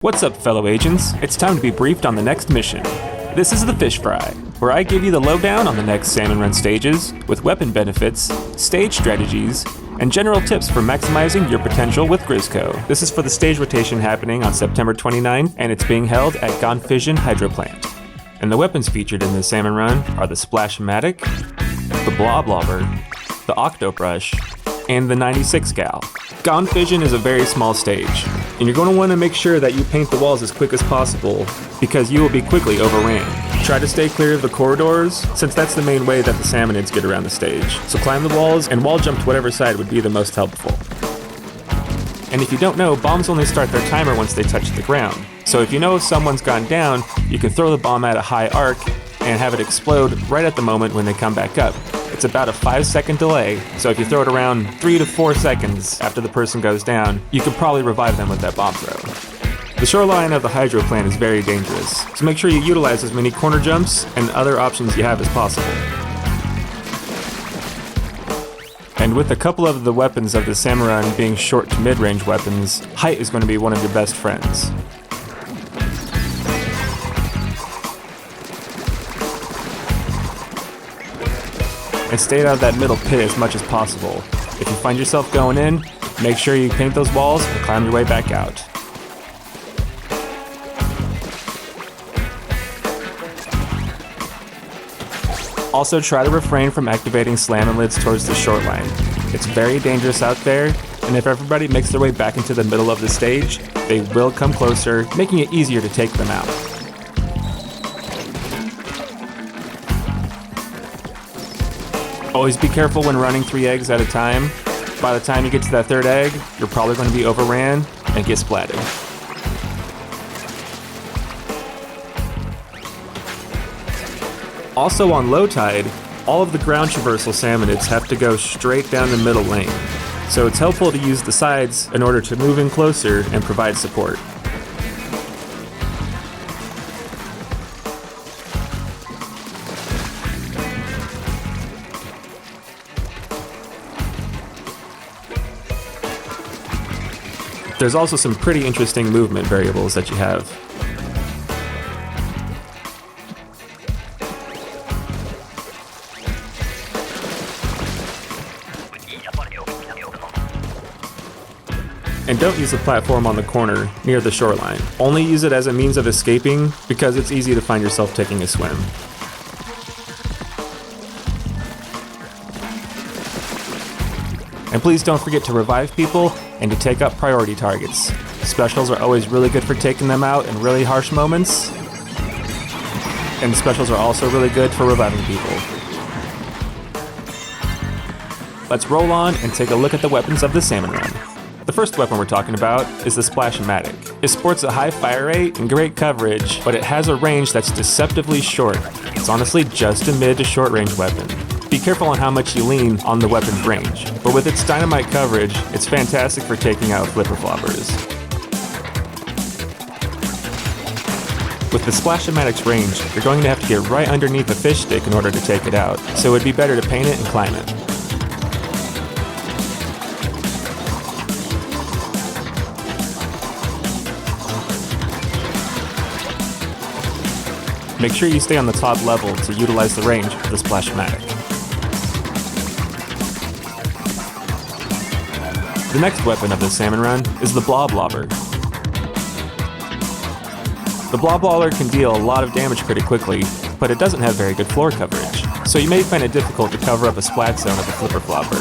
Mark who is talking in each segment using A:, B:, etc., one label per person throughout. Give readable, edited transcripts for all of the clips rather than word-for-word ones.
A: What's up, fellow agents? It's time to be briefed on the next mission. This is the Fish Fry, where I give you the lowdown on the next Salmon Run stages, with weapon benefits, stage strategies, and general tips for maximizing your potential with Grizzco. This is for the stage rotation happening on September 29, and it's being held at Fission Hydro Plant. And the weapons featured in the Salmon Run are the Splash-A-Matic, the Bloblobber, the Octobrush, and the 96 Gal. Fission is a very small stage, and you're going to want to make sure that you paint the walls as quick as possible, because you will be quickly overran. Try to stay clear of the corridors, since that's the main way that the salmonids get around the stage. So climb the walls and wall jump to whatever side would be the most helpful. And if you don't know, bombs only start their timer once they touch the ground. So if you know someone's gone down, you can throw the bomb at a high arc and have it explode right at the moment when they come back up. It's about a 5-second delay, so if you throw it around 3 to 4 seconds after the person goes down, you could probably revive them with that bomb throw. The shoreline of the hydro plant is very dangerous, so make sure you utilize as many corner jumps and other options you have as possible. And with a couple of the weapons of the Salmon Run being short to mid-range weapons, height is going to be one of your best friends. And stay out of that middle pit as much as possible. If you find yourself going in, make sure you paint those walls and climb your way back out. Also, try to refrain from activating salmon lids towards the short line. It's very dangerous out there, and if everybody makes their way back into the middle of the stage, they will come closer, making it easier to take them out. Always be careful when running 3 eggs at a time. By the time you get to that 3rd egg, you're probably going to be overran and get splatted. Also on low tide, all of the ground traversal salmonids have to go straight down the middle lane. So it's helpful to use the sides in order to move in closer and provide support. There's also some pretty interesting movement variables that you have. And don't use the platform on the corner near the shoreline. Only use it as a means of escaping, because it's easy to find yourself taking a swim. And please don't forget to revive people and to take up priority targets. Specials are always really good for taking them out in really harsh moments. And specials are also really good for reviving people. Let's roll on and take a look at the weapons of the Salmon Run. The first weapon we're talking about is the Splash-A-Matic. It sports a high fire rate and great coverage, but it has a range that's deceptively short. It's honestly just a mid to short range weapon. Be careful on how much you lean on the weapon's range, but with its dynamite coverage, it's fantastic for taking out flipper floppers. With the Splash-A-Matic's range, you're going to have to get right underneath the fish stick in order to take it out, so it'd be better to paint it and climb it. Make sure you stay on the top level to utilize the range of the Splash-A-Matic. The next weapon of the Salmon Run is the Bloblobber. The Bloblobber can deal a lot of damage pretty quickly, but it doesn't have very good floor coverage, so you may find it difficult to cover up a splat zone of a flipper flopper.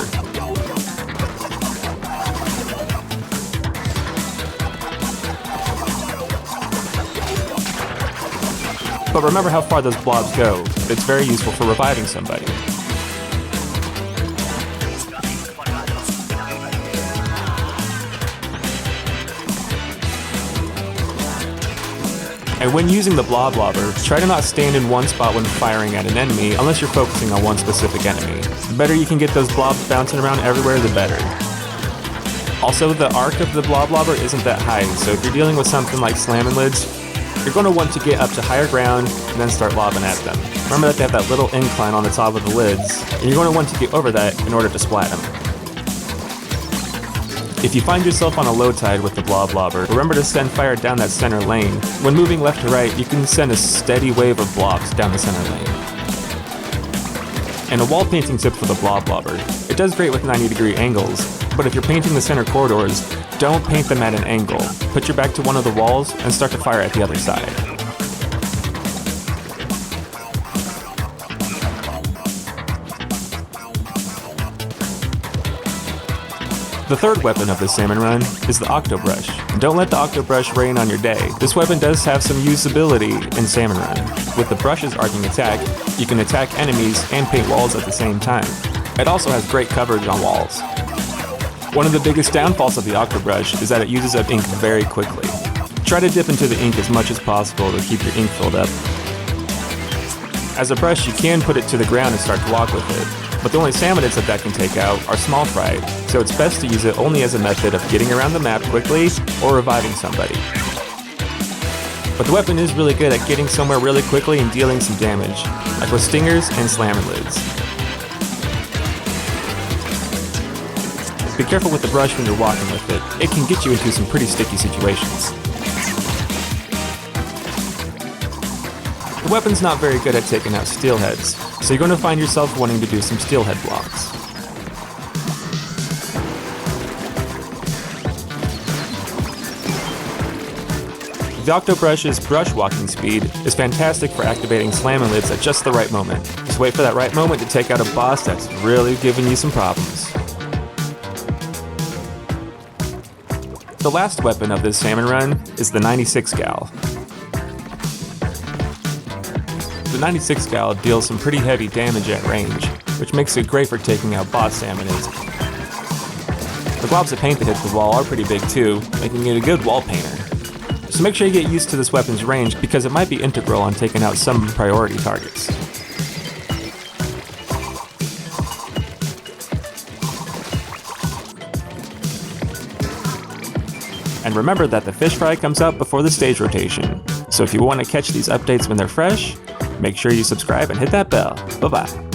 A: But remember how far those blobs go. It's very useful for reviving somebody. And when using the Blob Blobber, try to not stand in one spot when firing at an enemy unless you're focusing on one specific enemy. The better you can get those blobs bouncing around everywhere, the better. Also, the arc of the Blob Blobber isn't that high, so if you're dealing with something like salmon lids, you're going to want to get up to higher ground and then start lobbing at them. Remember that they have that little incline on the top of the lids, and you're going to want to get over that in order to splat them. If you find yourself on a low tide with the Bloblobber, remember to send fire down that center lane. When moving left to right, you can send a steady wave of blobs down the center lane. And a wall painting tip for the Bloblobber. It does great with 90-degree angles, but if you're painting the center corridors, don't paint them at an angle. Put your back to one of the walls and start to fire at the other side. The third weapon of this salmon run is the Octobrush. And don't let the Octobrush rain on your day. This weapon does have some usability in salmon run. With the brush's arcing attack, you can attack enemies and paint walls at the same time. It also has great coverage on walls. One of the biggest downfalls of the Octobrush is that it uses up ink very quickly. Try to dip into the ink as much as possible to keep your ink filled up. As a brush, you can put it to the ground and start to walk with it. But the only salmonids that can take out are small fry, so it's best to use it only as a method of getting around the map quickly or reviving somebody. But the weapon is really good at getting somewhere really quickly and dealing some damage, like with stingers and slammerlids. Be careful with the brush when you're walking with it. It can get you into some pretty sticky situations. The weapon's not very good at taking out steelheads, so you're going to find yourself wanting to do some steelhead blocks. The Octobrush's brush walking speed is fantastic for activating slammerlids at just the right moment. Just wait for that right moment to take out a boss that's really giving you some problems. The last weapon of this salmon run is the 96 Gal. The 96 Gal deals some pretty heavy damage at range, which makes it great for taking out boss salmonids. The globs of paint that hit the wall are pretty big too, making it a good wall painter. So make sure you get used to this weapon's range because it might be integral on taking out some priority targets. And remember that the fish fry comes out before the stage rotation, so if you want to catch these updates when they're fresh, make sure you subscribe and hit that bell. Bye-bye.